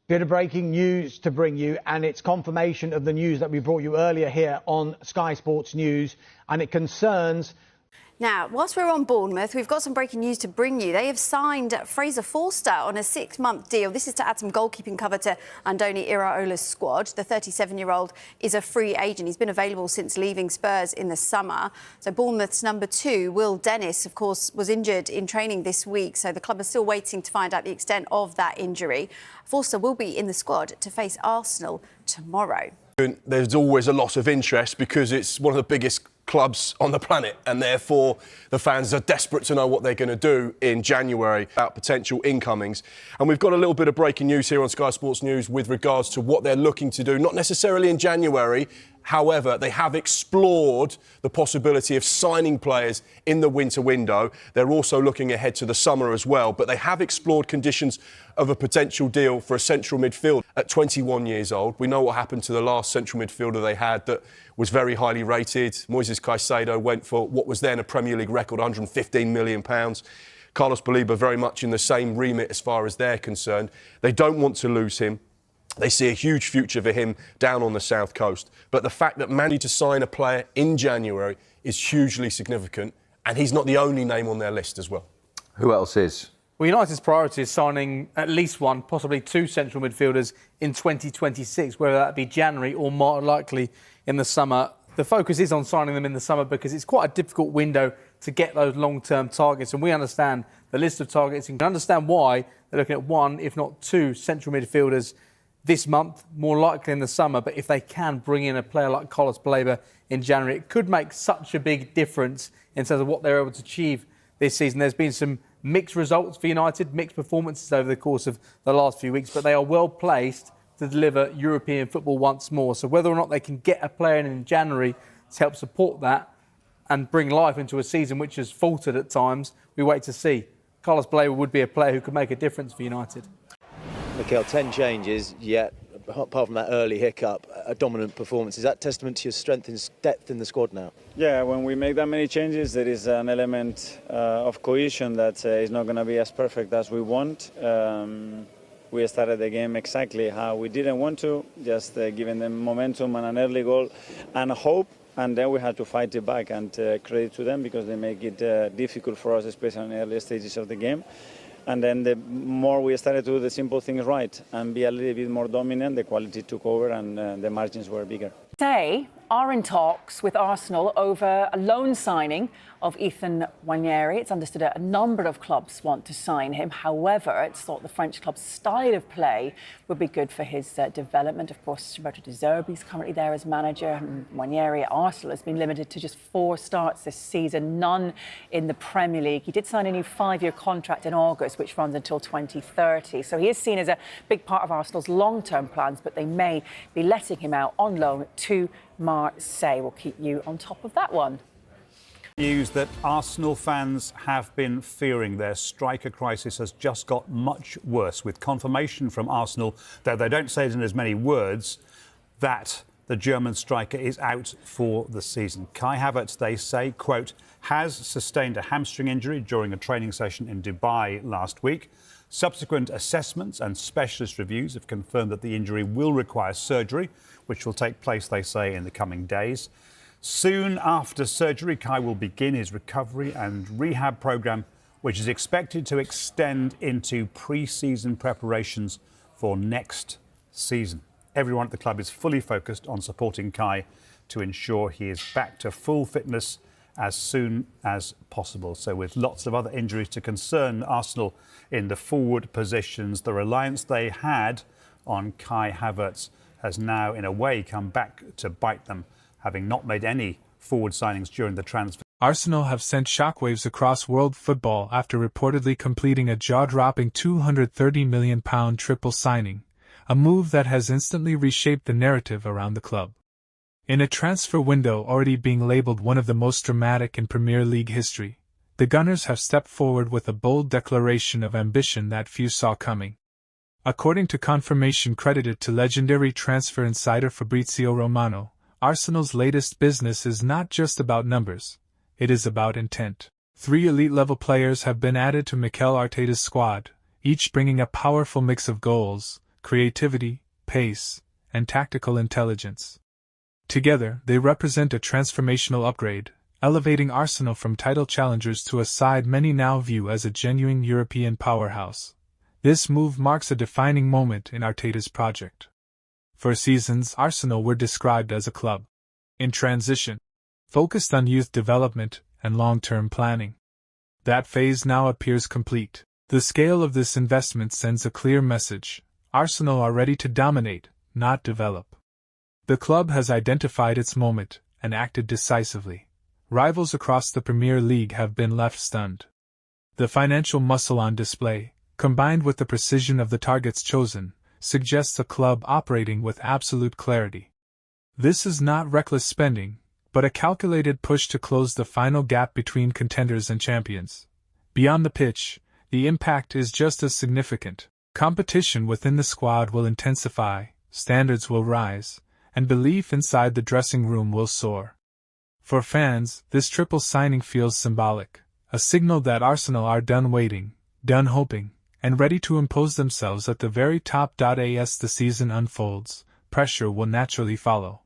Bit of breaking news to bring you, and it's confirmation of the news that we brought you earlier here on Sky Sports News, and it concerns... Now, whilst we're on Bournemouth, we've got some breaking news to bring you. They have signed Fraser Forster on a 6-month deal. This is to add some goalkeeping cover to Andoni Iraola's squad. The 37-year-old is a free agent. He's been available since leaving Spurs in the summer. So Bournemouth's number 2, Will Dennis, of course, was injured in training this week. So the club is still waiting to find out the extent of that injury. Forster will be in the squad to face Arsenal tomorrow. There's always a lot of interest because it's one of the biggest clubs on the planet, and therefore the fans are desperate to know what they're going to do in January about potential incomings. And we've got a little bit of breaking news here on Sky Sports News with regards to what they're looking to do, not necessarily in January. However, they have explored the possibility of signing players in the winter window. They're also looking ahead to the summer as well, but they have explored conditions of a potential deal for a central midfielder at 21 years old. We know what happened to the last central midfielder they had that was very highly rated. Moises Caicedo went for what was then a Premier League record, £115 million. Carlos Baleba very much in the same remit as far as they're concerned. They don't want to lose him. They see a huge future for him down on the south coast. But the fact that Man United to sign a player in January is hugely significant, and he's not the only name on their list as well. Who else is? Well, United's priority is signing at least one, possibly 2 central midfielders in 2026, whether that be January or more likely in the summer. The focus is on signing them in the summer because it's quite a difficult window to get those long-term targets, and we understand the list of targets and can understand why they're looking at 1, if not 2, central midfielders this month, more likely in the summer. But if they can bring in a player like Carlos Baleba in January, it could make such a big difference in terms of what they're able to achieve this season. There's been some mixed results for United, mixed performances over the course of the last few weeks, but they are well placed to deliver European football once more. So whether or not they can get a player in January to help support that and bring life into a season which has faltered at times, we wait to see. Carlos Baleba would be a player who could make a difference for United. Mikel, 10 changes, yet apart from that early hiccup, a dominant performance. Is that testament to your strength and depth in the squad now? Yeah, when we make that many changes, there is an element of cohesion that is not going to be as perfect as we want. We started the game exactly how we didn't want to, just giving them momentum and an early goal and hope. And then we had to fight it back, and credit to them because they make it difficult for us, especially in the early stages of the game. And then the more we started to do the simple things right and be a little bit more dominant, the quality took over and the margins were bigger. They are in talks with Arsenal over a loan signing of Ethan Nwaneri. It's understood a number of clubs want to sign him. However, it's thought the French club's style of play would be good for his development. Of course, Roberto De Zerbi is currently there as manager. And Nwaneri at Arsenal has been limited to just 4 starts this season, none in the Premier League. He did sign a new 5-year contract in August, which runs until 2030. So he is seen as a big part of Arsenal's long-term plans, but they may be letting him out on loan to Marseille. We'll keep you on top of that one. News that Arsenal fans have been fearing. Their striker crisis has just got much worse, with confirmation from Arsenal, though they don't say it in as many words, that the German striker is out for the season. Kai Havertz, they say, quote, has sustained a hamstring injury during a training session in Dubai last week. Subsequent assessments and specialist reviews have confirmed that the injury will require surgery, which will take place, they say, in the coming days. Soon after surgery, Kai will begin his recovery and rehab programme, which is expected to extend into pre-season preparations for next season. Everyone at the club is fully focused on supporting Kai to ensure he is back to full fitness as soon as possible. So with lots of other injuries to concern Arsenal in the forward positions, the reliance they had on Kai Havertz has now, in a way, come back to bite them, having not made any forward signings during the transfer. Arsenal have sent shockwaves across world football after reportedly completing a jaw-dropping £230 million triple signing, a move that has instantly reshaped the narrative around the club. In a transfer window already being labelled one of the most dramatic in Premier League history, the Gunners have stepped forward with a bold declaration of ambition that few saw coming. According to confirmation credited to legendary transfer insider Fabrizio Romano, Arsenal's latest business is not just about numbers, it is about intent. 3 elite-level players have been added to Mikel Arteta's squad, each bringing a powerful mix of goals, creativity, pace, and tactical intelligence. Together, they represent a transformational upgrade, elevating Arsenal from title challengers to a side many now view as a genuine European powerhouse. This move marks a defining moment in Arteta's project. For seasons, Arsenal were described as a club in transition, focused on youth development and long-term planning. That phase now appears complete. The scale of this investment sends a clear message: Arsenal are ready to dominate, not develop. The club has identified its moment and acted decisively. Rivals across the Premier League have been left stunned. The financial muscle on display, combined with the precision of the targets chosen, suggests a club operating with absolute clarity. This is not reckless spending, but a calculated push to close the final gap between contenders and champions. Beyond the pitch, the impact is just as significant. Competition within the squad will intensify, standards will rise, and belief inside the dressing room will soar. For fans, this triple signing feels symbolic, a signal that Arsenal are done waiting, done hoping, and ready to impose themselves at the very top. As the season unfolds, pressure will naturally follow.